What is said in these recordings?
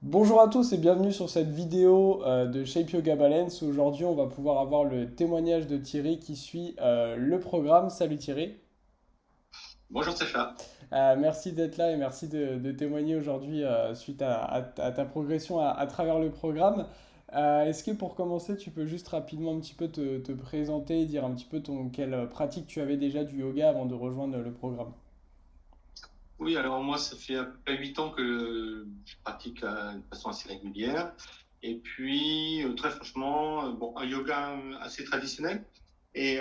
Bonjour à tous et bienvenue sur cette vidéo de Shape Yoga Balance. Aujourd'hui, on va pouvoir avoir le témoignage de Thierry qui suit le programme. Salut Thierry. Bonjour Sacha. Merci d'être là et merci de témoigner aujourd'hui suite à ta progression à travers le programme. Est-ce que pour commencer, tu peux juste rapidement un petit peu te présenter, dire un petit peu quelle pratique tu avais déjà du yoga avant de rejoindre le programme? Oui, alors moi, ça fait à peu près 8 ans que je pratique de façon assez régulière. Et puis, très franchement, bon, un yoga assez traditionnel. Et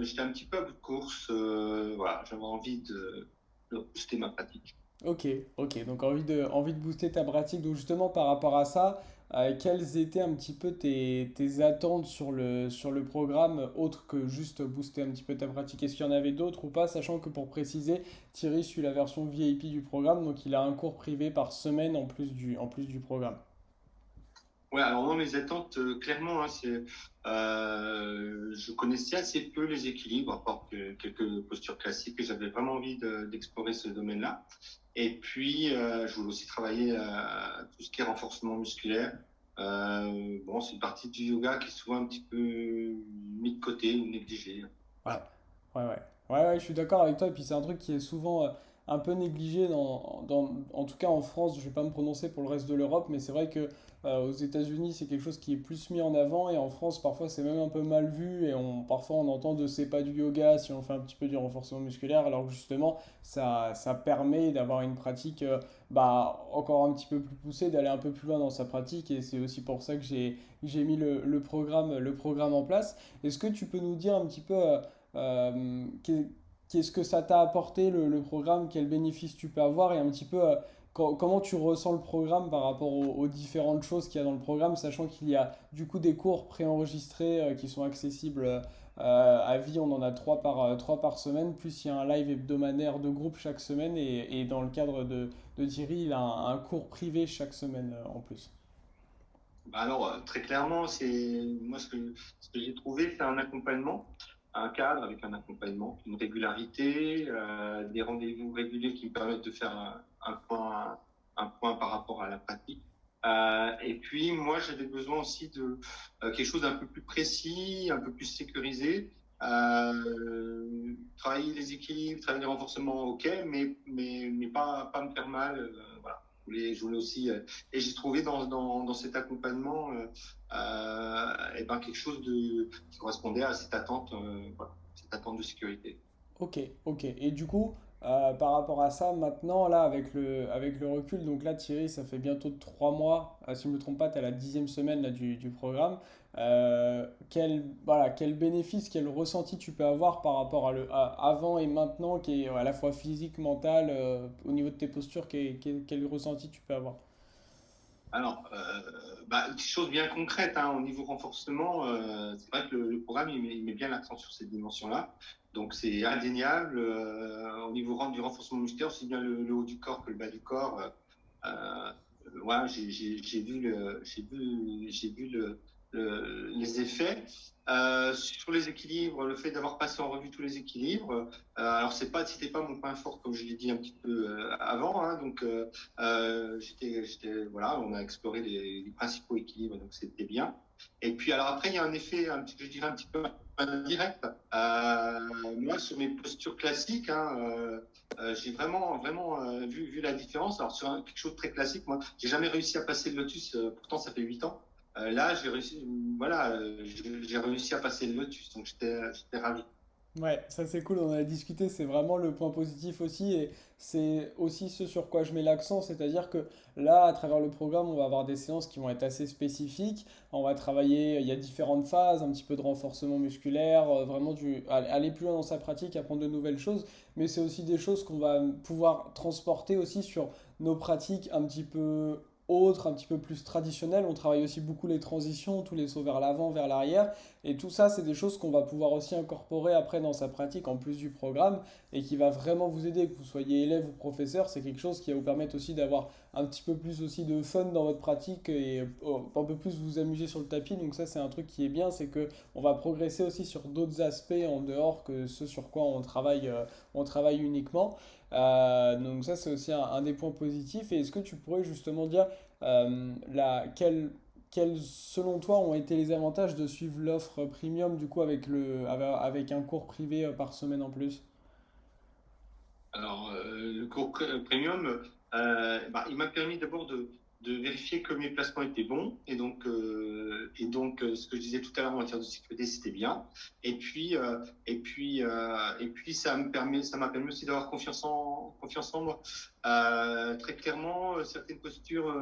j'étais un petit peu à bout de course. Voilà, j'avais envie de booster ma pratique. Ok, ok. Donc envie de booster ta pratique. Donc justement par rapport à ça, quelles étaient un petit peu tes attentes sur le programme, autre que juste booster un petit peu ta pratique? Est-ce qu'il y en avait d'autres ou pas? Sachant que pour préciser, Thierry suit la version VIP du programme, donc il a un cours privé par semaine en plus du programme. Ouais, alors moi, mes attentes, clairement, hein, je connaissais assez peu les équilibres, à part quelques postures classiques, et j'avais vraiment envie d'explorer ce domaine-là. Et puis, je voulais aussi travailler tout ce qui est renforcement musculaire. Bon, c'est une partie du yoga qui est souvent un petit peu mis de côté ou négligée. Ouais, Voilà. ouais. Ouais, je suis d'accord avec toi. Et puis c'est un truc qui est souvent un peu négligé en tout cas en France. Je vais pas me prononcer pour le reste de l'Europe, mais c'est vrai que aux États-Unis, c'est quelque chose qui est plus mis en avant. Et en France, parfois, c'est même un peu mal vu. Et parfois, on entend de c'est pas du yoga si on fait un petit peu du renforcement musculaire. Alors que justement, ça permet d'avoir une pratique encore un petit peu plus poussée, d'aller un peu plus loin dans sa pratique. Et c'est aussi pour ça que j'ai mis le programme en place. Est-ce que tu peux nous dire un petit peu qu'est- qu'est-ce que ça t'a apporté le programme, quels bénéfices tu peux avoir et un petit peu comment tu ressens le programme par rapport aux différentes choses qu'il y a dans le programme, sachant qu'il y a du coup des cours préenregistrés qui sont accessibles à vie, on en a trois par semaine, plus il y a un live hebdomadaire de groupe chaque semaine et dans le cadre de Thierry, il a un cours privé chaque semaine en plus. Bah alors, très clairement, moi ce que j'ai trouvé, c'est un accompagnement, un cadre avec un accompagnement, une régularité, des rendez-vous réguliers qui me permettent de faire un point par rapport à la pratique. Et puis, moi, j'avais besoin aussi de quelque chose d'un peu plus précis, un peu plus sécurisé. Travailler les équilibres, travailler les renforcements, ok, mais pas me faire mal. Voilà. Je voulais aussi et j'ai trouvé dans cet accompagnement et ben quelque chose qui correspondait à cette attente, voilà, cette attente de sécurité. Ok, ok. Et du coup, par rapport à ça, maintenant, là, avec le recul, donc là, Thierry, ça fait bientôt 3 mois, si je ne me trompe pas, tu as la 10e semaine là, du programme. Quel bénéfice, quel ressenti tu peux avoir par rapport avant et maintenant, qui est à la fois physique, mental, au niveau de tes postures, quel ressenti tu peux avoir? Alors, des choses bien concrètes hein, au niveau renforcement, c'est vrai que le programme il met bien l'accent sur cette dimension-là. Donc c'est indéniable au niveau du renforcement musculaire, aussi bien le haut du corps que le bas du corps. Euh, ouais, j'ai vu les effets. Sur les équilibres, le fait d'avoir passé en revue tous les équilibres. Alors c'était pas mon point fort comme je l'ai dit un petit peu avant. Hein, donc voilà, on a exploré les principaux équilibres, donc c'était bien. Et puis alors après, il y a un effet, je dirais un petit peu indirect. Moi, sur mes postures classiques, hein, j'ai vraiment vu la différence. Alors sur quelque chose de très classique, moi, j'ai jamais réussi à passer le lotus. Pourtant, ça fait 8 ans. Là, j'ai réussi. Voilà, j'ai réussi à passer le lotus, donc j'étais ravi. Ouais, ça c'est cool, on en a discuté, c'est vraiment le point positif aussi et c'est aussi ce sur quoi je mets l'accent, c'est-à-dire que là, à travers le programme, on va avoir des séances qui vont être assez spécifiques, on va travailler, il y a différentes phases, un petit peu de renforcement musculaire, vraiment aller plus loin dans sa pratique, apprendre de nouvelles choses, mais c'est aussi des choses qu'on va pouvoir transporter aussi sur nos pratiques un petit peu autres, un petit peu plus traditionnelles. On travaille aussi beaucoup les transitions, tous les sauts vers l'avant, vers l'arrière. Et tout ça, c'est des choses qu'on va pouvoir aussi incorporer après dans sa pratique en plus du programme et qui va vraiment vous aider, que vous soyez élève ou professeur. C'est quelque chose qui va vous permettre aussi d'avoir un petit peu plus aussi de fun dans votre pratique et un peu plus vous amuser sur le tapis. Donc ça, c'est un truc qui est bien, c'est que on va progresser aussi sur d'autres aspects en dehors que ce sur quoi on travaille uniquement. Donc ça, c'est aussi un des points positifs. Et est-ce que tu pourrais justement dire quels, selon toi, ont été les avantages de suivre l'offre premium du coup avec un cours privé par semaine en plus? Alors, le cours premium, il m'a permis d'abord de vérifier que mes placements étaient bons. Et donc, ce que je disais tout à l'heure en matière de sécurité, c'était bien. Et puis, ça m'a permis aussi d'avoir confiance en moi. Très clairement, certaines postures,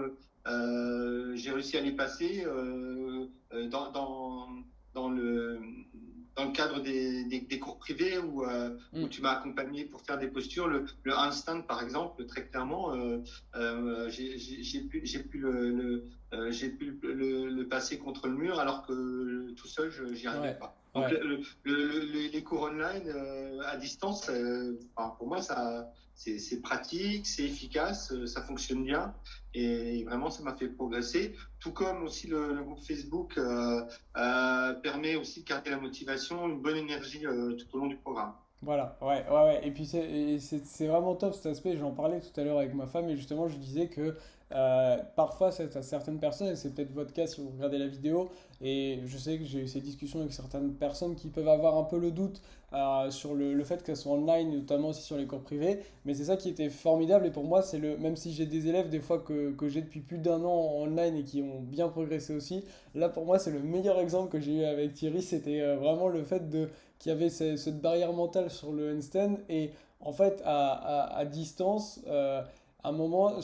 j'ai réussi à les passer dans dans le cadre des cours privés où Hmm. tu m'as accompagné pour faire des postures. Le handstand, par exemple, très clairement, j'ai pu le passer contre le mur alors que tout seul, j'y arrivais Ouais, pas. Donc, ouais. les cours online à distance, enfin, pour moi, c'est pratique, c'est efficace, ça fonctionne bien. Et vraiment, ça m'a fait progresser. Tout comme aussi le groupe Facebook permet aussi de garder la motivation, une bonne énergie tout au long du programme. Voilà, ouais, ouais, ouais. Et puis c'est vraiment top cet aspect. J'en parlais tout à l'heure avec ma femme et justement je disais que parfois certaines personnes, et c'est peut-être votre cas si vous regardez la vidéo, et je sais que j'ai eu ces discussions avec certaines personnes qui peuvent avoir un peu le doute sur le fait que ça soit online, notamment aussi sur les cours privés, mais c'est ça qui était formidable et pour moi c'est même si j'ai des élèves des fois que j'ai depuis plus d'un an en online et qui ont bien progressé aussi, là pour moi c'est le meilleur exemple que j'ai eu avec Thierry, c'était vraiment le fait de qu'il y avait cette barrière mentale sur le handstand et en fait à distance à un moment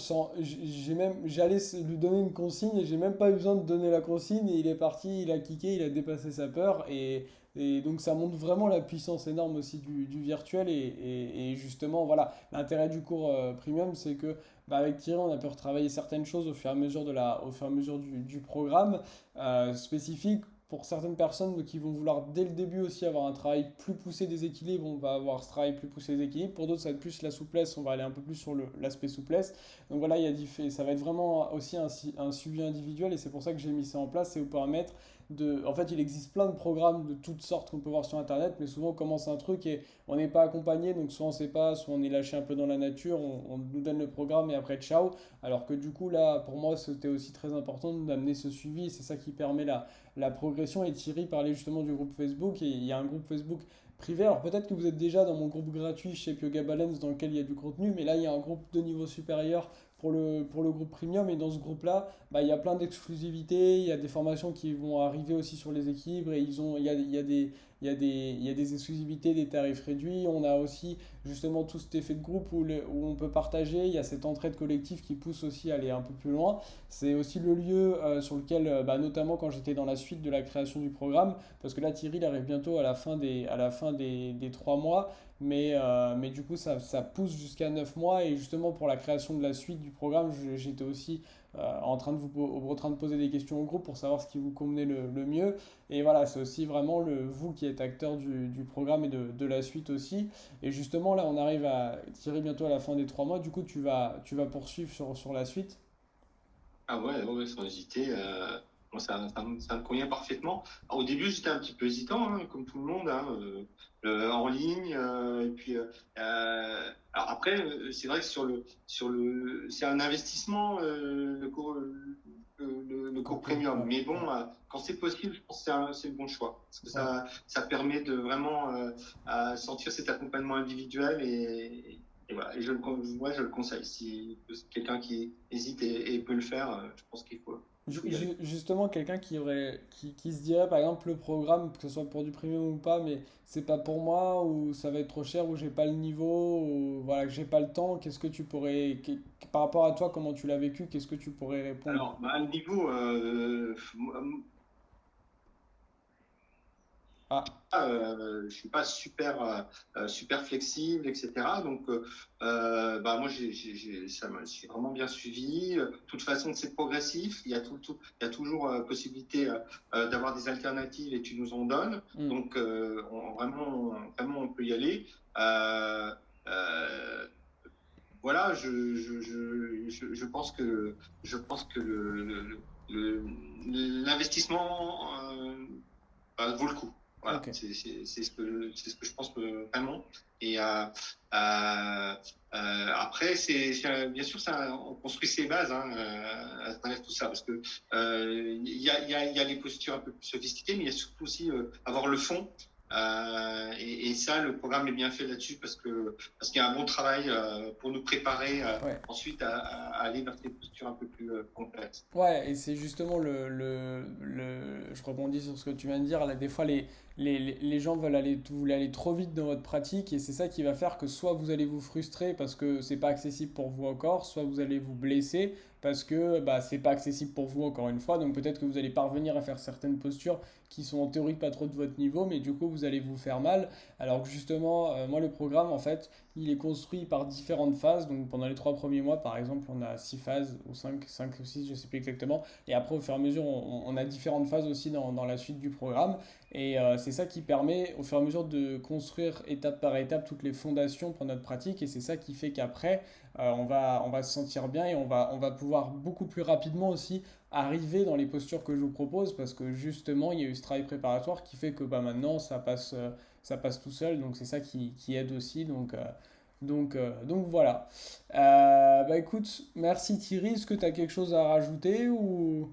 j'allais lui donner une consigne et j'ai même pas eu besoin de donner la consigne et il est parti, il a kické, il a dépassé sa peur et donc ça montre vraiment la puissance énorme aussi du virtuel et justement voilà l'intérêt du cours premium c'est que avec Thierry on a pu retravailler certaines choses au fur et à mesure au fur et à mesure du programme spécifique pour certaines personnes qui vont vouloir dès le début aussi avoir un travail plus poussé des équilibres, on va avoir ce travail plus poussé des équilibres. Pour d'autres, ça va être plus la souplesse, on va aller un peu plus sur l'aspect souplesse. Donc voilà, ça va être vraiment aussi un suivi individuel et c'est pour ça que j'ai mis ça en place. C'est vous permettre en fait, il existe plein de programmes de toutes sortes qu'on peut voir sur Internet, mais souvent on commence un truc et on n'est pas accompagné, donc soit on ne sait pas, soit on est lâché un peu dans la nature, on nous donne le programme et après ciao. Alors que du coup, là, pour moi, c'était aussi très important d'amener ce suivi, et c'est ça qui permet la progression. Et Thierry parlait justement du groupe Facebook, et il y a un groupe Facebook privé. Alors peut-être que vous êtes déjà dans mon groupe gratuit chez Yoga Balance dans lequel il y a du contenu, mais là il y a un groupe de niveau supérieur pour le groupe premium et dans ce groupe-là, il y a plein d'exclusivités, il y a des formations qui vont arriver aussi sur les équilibres et il y a il y a des exclusivités, des tarifs réduits. On a aussi justement tout cet effet de groupe où on peut partager, il y a cette entraide collective qui pousse aussi à aller un peu plus loin. C'est aussi le lieu sur lequel, notamment quand j'étais dans la suite de la création du programme, parce que là Thierry il arrive bientôt à la fin des 3 mois, mais du coup ça pousse jusqu'à 9 mois et justement pour la création de la suite du programme, j'étais aussi en train de poser des questions au groupe pour savoir ce qui vous convenait le mieux. Et voilà, c'est aussi vraiment vous qui êtes acteur du programme et de la suite aussi. Et justement là on arrive à tirer bientôt à la fin des 3 mois, du coup tu vas poursuivre sur la suite. Ah ouais, ouais, ouais, sans hésiter. Moi, ça me convient parfaitement. Alors, au début, j'étais un petit peu hésitant, hein, comme tout le monde, hein, en ligne. Alors après, c'est vrai que c'est un investissement, le cours premium. Ouais, Mais bon, ouais. quand c'est possible, je pense que c'est le bon choix. Parce que Ouais. ça permet de vraiment sentir cet accompagnement individuel et voilà, moi, je le conseille. Si quelqu'un qui hésite et peut le faire, je pense il faut y aller. Justement, quelqu'un qui se dirait par exemple le programme, que ce soit pour du premium ou pas, mais c'est pas pour moi, ou ça va être trop cher, ou j'ai pas le niveau, ou voilà, que j'ai pas le temps, qu'est-ce que tu pourrais, par rapport à toi, comment tu l'as vécu, qu'est-ce que tu pourrais répondre? Alors, à un niveau, Ah, je suis pas super flexible, etc. Donc, moi, ça me suis vraiment bien suivi. De toute façon, c'est progressif. Il y a toujours possibilité d'avoir des alternatives et tu nous en donnes. hmm. Donc, vraiment, vraiment, on peut y aller. Euh, euh, voilà, je pense que l'investissement vaut le coup. Voilà, Ok. c'est ce que je pense vraiment. Et après, bien sûr, on construit ses bases hein, à travers tout ça, parce que il y a les postures un peu plus sophistiquées, mais il y a surtout aussi avoir le fond. Et ça, le programme est bien fait là-dessus parce qu'il y a un bon travail pour nous préparer Ouais. ensuite à aller vers des postures un peu plus complexes. Ouais, et c'est justement je rebondis sur ce que tu viens de dire, là, des fois les gens voulaient aller trop vite dans votre pratique et c'est ça qui va faire que soit vous allez vous frustrer parce que c'est pas accessible pour vous encore, soit vous allez vous blesser parce que bah, c'est pas accessible pour vous encore une fois, donc peut-être que vous allez parvenir à faire certaines postures qui sont en théorie pas trop de votre niveau, mais du coup vous allez vous faire mal, alors que justement, moi le programme en fait, il est construit par différentes phases. Donc pendant les 3 premiers mois, par exemple, on a 6 phases, ou 5 ou 6, je ne sais plus exactement. Et après, au fur et à mesure, on a différentes phases aussi dans la suite du programme. Et c'est ça qui permet, au fur et à mesure, de construire étape par étape toutes les fondations pour notre pratique. Et c'est ça qui fait qu'après, on va se sentir bien et on va pouvoir beaucoup plus rapidement aussi arriver dans les postures que je vous propose. Parce que justement, il y a eu ce travail préparatoire qui fait que bah, maintenant, ça passe tout seul. Donc c'est ça qui aide aussi. Donc voilà. Bah écoute, merci Thierry. Est-ce que tu as quelque chose à rajouter ou...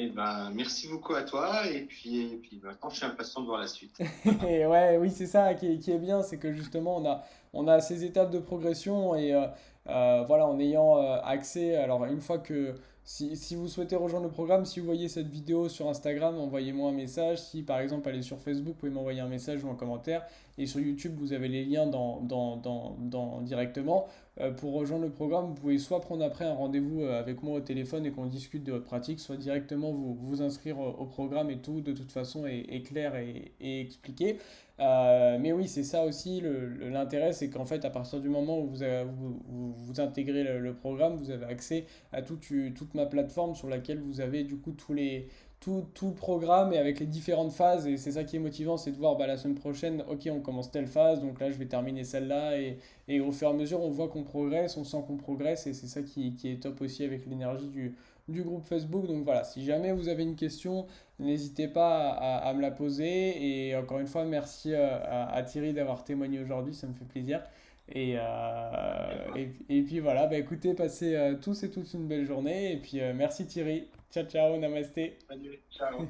Eh ben, merci beaucoup à toi. Et puis maintenant, je suis impatient de voir la suite. Et ouais, oui, c'est ça qui est bien, c'est que justement, on a ces étapes de progression et voilà, en ayant accès, alors une fois que, si vous souhaitez rejoindre le programme, si vous voyez cette vidéo sur Instagram, envoyez-moi un message. Si par exemple elle est sur Facebook, vous pouvez m'envoyer un message ou un commentaire. Et sur YouTube, vous avez les liens directement. Pour rejoindre le programme, vous pouvez soit prendre après un rendez-vous avec moi au téléphone et qu'on discute de votre pratique, soit directement vous inscrire au programme et tout, de toute façon, est clair et expliqué. Mais oui, c'est ça aussi l'intérêt, c'est qu'en fait, à partir du moment où vous intégrez le programme, vous avez accès à toute ma plateforme sur laquelle vous avez du coup tout le programme et avec les différentes phases. Et c'est ça qui est motivant, c'est de voir bah, la semaine prochaine, ok, on commence telle phase, donc là je vais terminer celle-là. Et au fur et à mesure, on voit qu'on progresse, on sent qu'on progresse. Et c'est ça qui est top aussi avec l'énergie du groupe Facebook. Donc voilà, si jamais vous avez une question, n'hésitez pas à me la poser. Et encore une fois, merci à Thierry d'avoir témoigné aujourd'hui, ça me fait plaisir. Et puis voilà, bah écoutez, passez tous et toutes une belle journée. Et puis merci Thierry. Ciao, ciao, namasté. Salut, ciao.